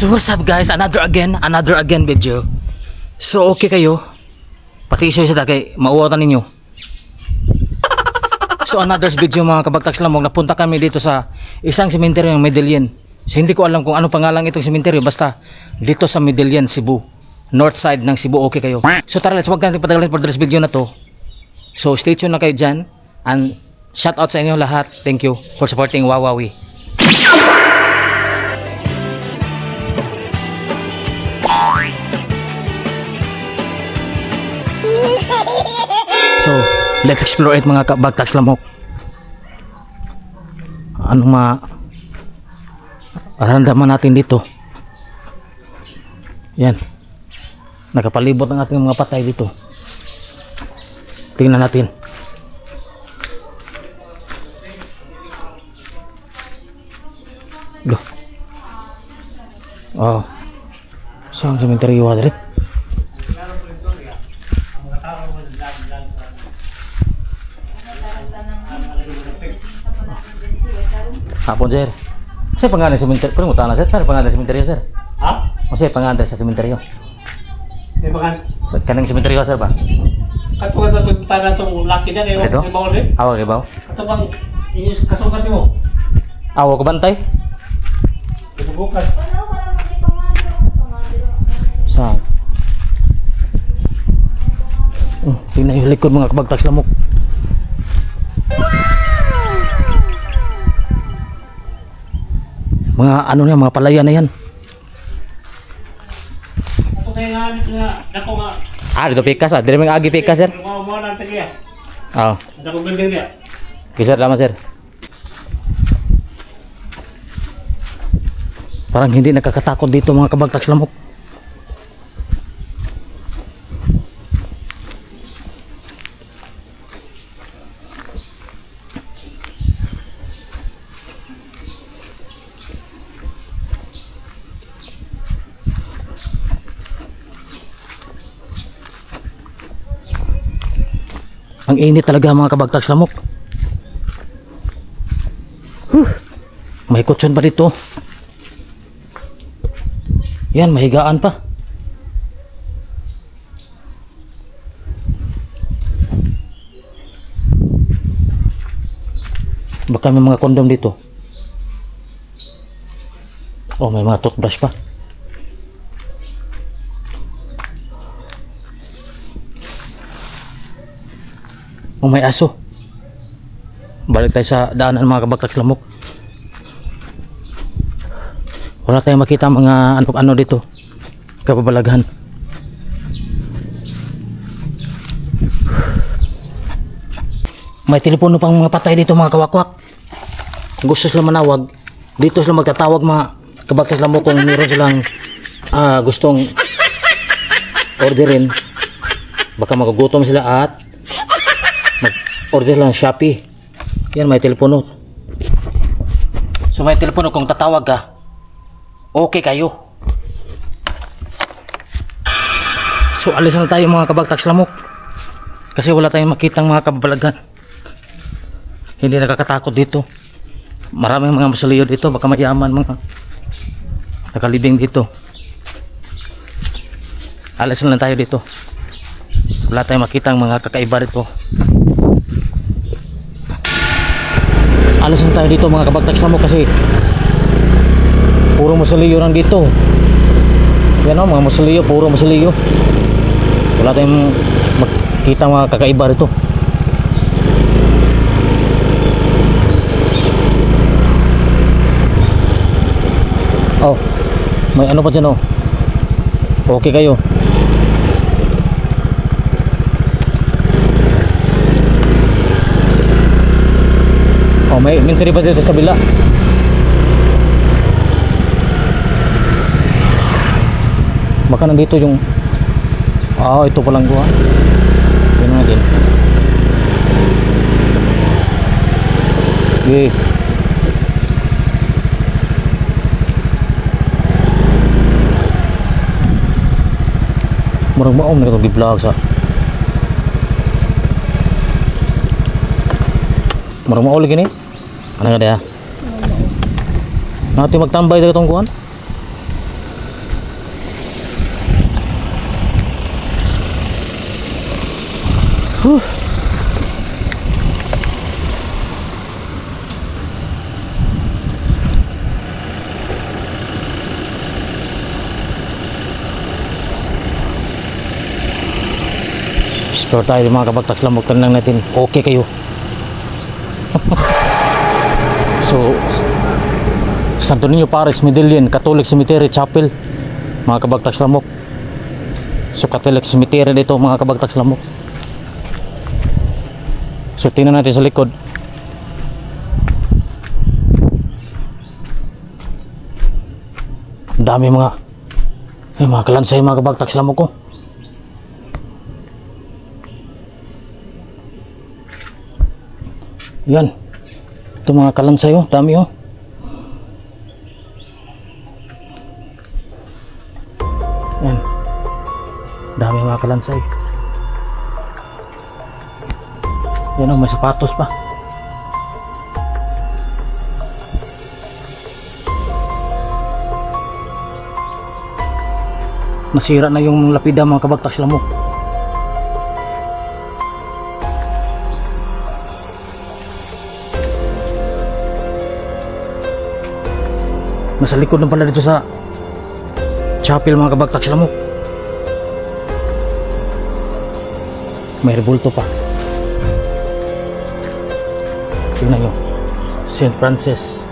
So what's up guys, another again video. So okay kayo, pati isa kay mauwatan ninyo. So another video mga kabagtags lamog, napunta kami dito sa isang sementeryo ng Medellin. So hindi ko alam kung ano pangalan itong sementeryo, basta dito sa Medellin, Cebu, north side ng Cebu. Okay kayo. So tara, let's wag natin patagalin for this video na to. So stay tuned na kayo dyan, and shout out sa inyo lahat. Thank you for supporting Wawawi. So, let's explore it mga kabagtags lamok. Ano maramdaman natin dito? Yan. Nakapalibot ang ating mga patay dito. Tingnan natin. Loh. Oh. Saan sementeryo dito? Hapon sir. Saya pangalan sa sementeryo. Kung utana sir, saan pangalan sa sementeryo sir? Ha? Masaya pangalan sa sementeryo. May pangalan sa kanang sementeryo sir ba? Kato ka sa pagtana itong laki na kayo kay bawal rin? Awa kay baw? Kato bang kasukat mo? Awa ko bantay? Ibubukas. Saan? Tingnan yung likod mga kabagtags lamok. Mga ano na, mga palaya na yan. Ako kaya nga dito nga, dako nga. Dito pikas Dito may agi pikas sir. Mga nang tagiya. Oo. Dako building niya. Okay sir, lama sir. Parang hindi nakakatakot dito mga kabagtags lamok. Ang init talaga mga kabagtags lamok. May kutsyon pa dito. Yan, mahigaan pa. Baka may mga kondom dito. Oh, may mga toothbrush pa. Oh, may aso. Balik tayo sa daanan mga kabagtags lamok. Wala tayong makita mga ano dito, kababalaghan. May telepono pang mga patay dito mga kawakwak. Kung gusto sila manawag, dito sila magtatawag mga kabagtags lamok kung meron silang gustong orderin. Baka magugutom sila at order lang Shopee. Yan, may telepono. So may telepono, kung tatawag ka, okay kayo. So alis na tayo mga kabagtags lamok, kasi wala tayong makitang mga kabalagan. Hindi nakakatakot dito. Maraming mga masuliyo dito. Baka mayaman mga nakalibing dito. Alis na tayo dito. Wala tayong makitang mga kakaiba dito. Alis na tayo dito mga kabagtags lamok, kasi puro musuliyo lang dito. Yan o, mga musuliyo, puro musuliyo. Wala tayong makita mga kakaiba rito. Oh, may ano pa dyan o. Okay kayo. Oh, may inventory pa dito sa kabila. Baka nandito yung ito palang buha. Yun natin. Okay. Murang maom na itong di-vlog sa murang maom lagi ni. Ano nga daya? Natin magtambay sa itong kuhan. Whew. Explore tayo mga kabagtags lamok. Tanong natin, okay kayo? So, Santo Niño Paris, Medellin, Catholic Cemetery Chapel, mga kabagtags lamok. So, Catholic Cemetery dito mga kabagtags lamok. So, tingnan natin sa likod. Ang dami mga kalansay mga kabagtags lamok ko. Yan. Ito mga kalansay oh, dami oh. Yan. Dami mga kalansay. Yan oh, may sapatos pa. Nasira na yung lapida mga kabagtags lamok. Nasa likod lang pala dito sa chapel mga kabagtags lamok. May rebulto pa. Tingnan nyo, St. Francis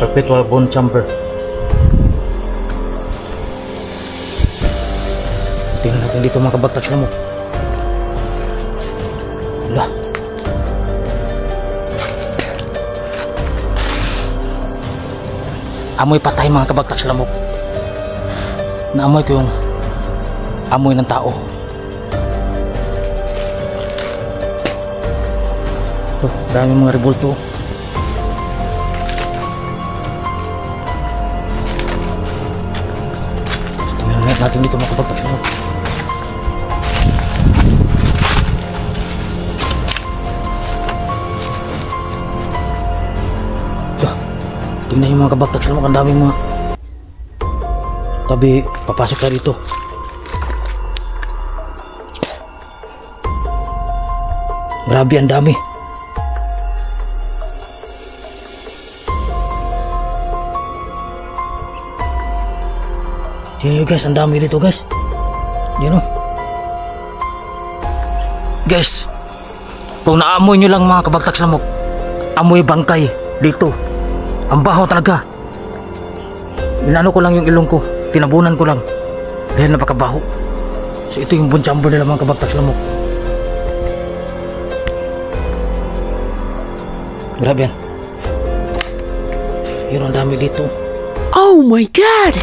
Perpetual Bone Chamber. Tingnan natin dito mga kabagtags lamok. Wala. Amoy patay mga kabagtags lamok. Naamoy ko yung amoy ng tao. Oh, dami mga rebulto. Tingnan natin dito mga kabagtags lamok. Tingnan yung mga kabagtags lamok, ang daming mga tabi. Papasok tayo dito. Grabe, ang dami. Tingnan nyo guys, ang dami dito guys. Yan o guys, kung naamoy nyo lang mga kabagtags lamok, amoy bangkay dito. Ang baho talaga. Inano ko lang yung ilong ko, tinabunan ko lang dahil napakabaho. So ito yung bone chamber nila mga kabagtags lamok. Grabe yan. Yun, ang dami dito. Oh my God!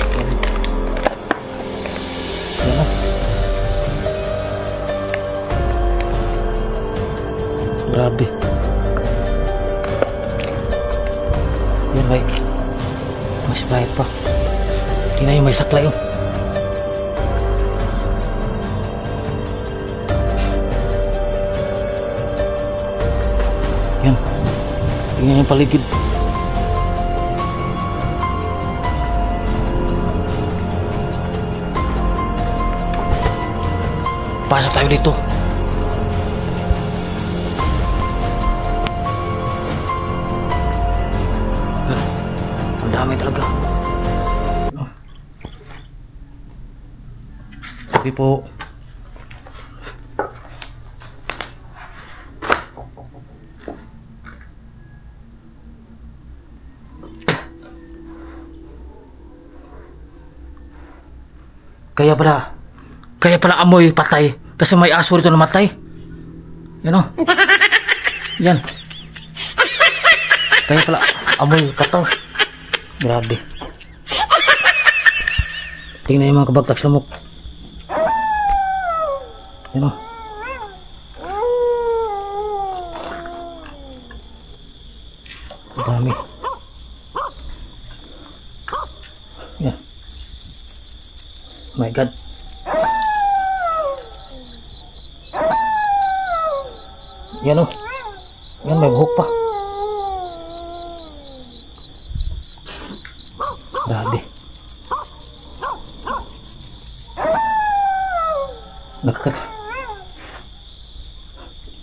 Yan, grabe. Yan, may Sprite pa. Tingnan yung may saklay oh. Yan. Tingnan yung paligid. Pasok tayo dito. Ang dami talaga. Sabi po. Kaya pala amoy patay kasi may aso rito namatay. Yan o. Yan. Kaya pala amoy patay. Grabe. Tingnan yung mga kabagtags lamok. Yan o. Dami. Yan. My God. Yan o. Yan, may buhok pa. Grabe.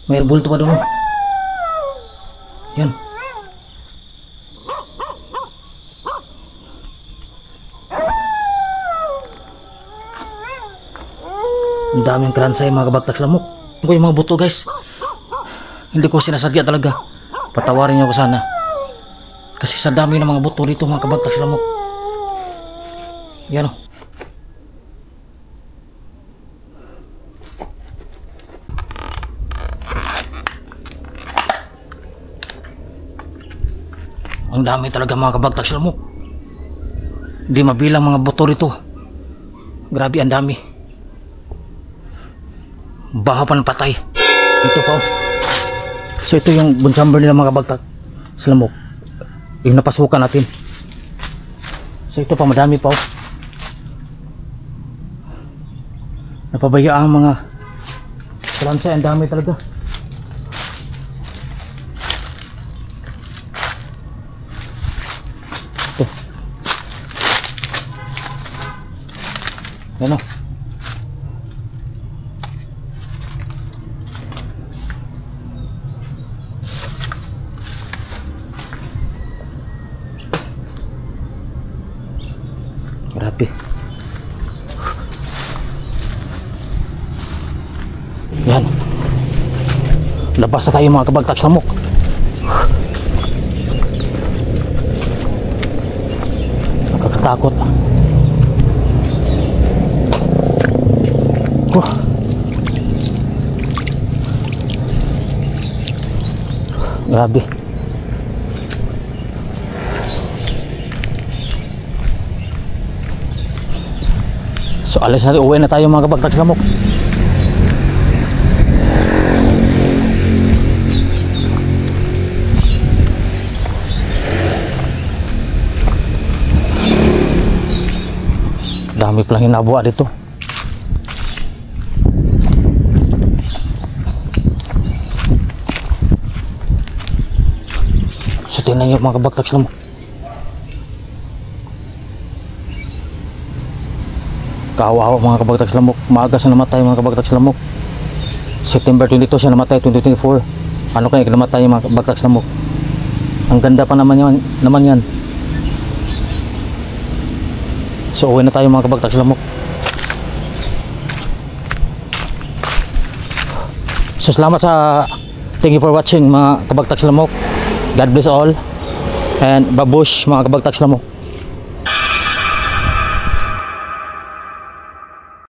May bulto pa doon. Yan. Ang daming kransay mga kabagtags lamok. Ko yung mga buto guys. Hindi ko sinasadya talaga. Patawarin niyo ko sana. Kasi sa dami ng mga buto dito mga kabagtags lamok. Yan o. Ang dami talaga mga kabagtags lamok. Hindi mabilang mga buto rito. Grabe ang dami. Baha pa ng patay. Ito pa. So ito yung bunsamber nila mga kabagtags lamok. Yung napasukan natin. So ito pa madami pa. Napabayaan ang mga kransay. Ang dami talaga. Ito. Yan o. Grabe. Yan. Labas na tayo mga kabagtags lamok. Nakakatakot. Grabe. So alis na, uwi na tayo mga kabagtags lamok. Dami palang hinabuha dito. So tingnan nyo mga kabagtags lamok. Kawawa mga kabagtags lamok. Maaga siya namatay mga kabagtags lamok. September 22 siya namatay, 2024. Ano kaya namatay mga kabagtags lamok? Ang ganda pa naman yan. So uwi na tayo mga kabagtags lamok. So salamat sa, thank you for watching mga kabagtags lamok. God bless all. And babush mga kabagtags lamok.